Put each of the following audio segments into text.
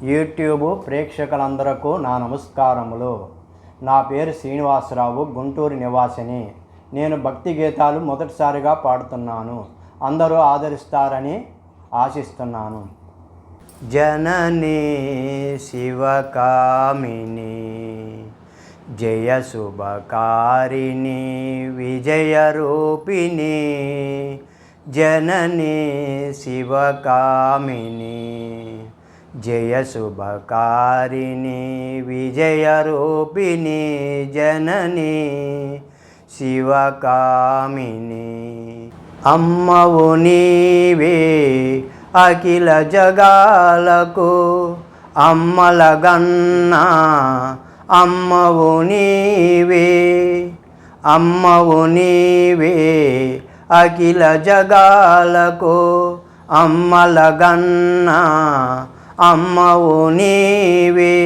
YouTube ప్రేక్షకులందరకు నా నమస్కారములు. నా పేరు శ్రీనివాసరావు, గుంటూరు నివాసిని. నేను భక్తి గీతాలు మొదటిసారిగా పాడుతున్నాను. అందరూ ఆదరిస్తారని ఆశిస్తున్నాను. జననీ శివకామిని జయ శుభకారిణి విజయరూపిణి, జననీ శివకామిని జయ శుభకారిణి విజయరూపిణి, జననీ శివకామిని. అమ్మవు నీవే అఖిల జగాలకు అమ్మలగన్నా, అమ్మవు నీవే, అమ్మవు నీవే అఖిల జగాలకు అమ్మలగన్నా, అమ్మవు నీవే.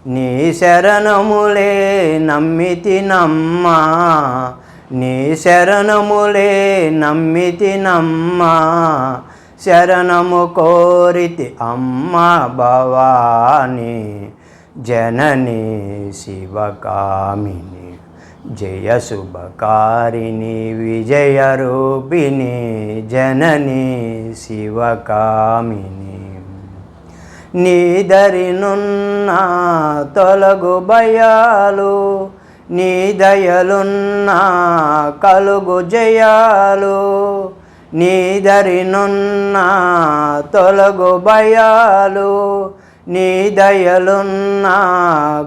నీ శరణములే నమ్మితినమ్మా, నీ శరణములే నమ్మితినమ్మా, శరణము కోరితి అమ్మ భవాని, జననీ శివకామిని జయ శుభకారిణి విజయరూపిణి, జననీ శివకామిని. నీదరినున్న తొలగు భయాలు, నీ దయలున్న కలుగు జయాలు, నీదరినున్న తొలగు భయాలు, నీ దయలున్న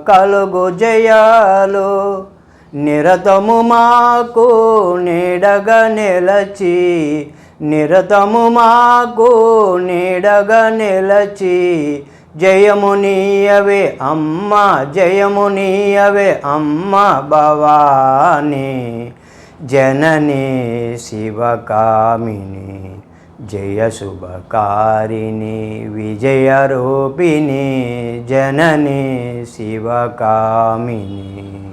కలుగు జయాలు. నిరతము మాకు నీడగా నిలచి, నిరతము మాకు నీడగా నిలచి, జయము నీయవే అమ్మ, జయము నీయవే అమ్మ భవాని, జననీ శివకామిని జయ శుభకారిణి విజయరూపిణి, జననీ శివకామిని.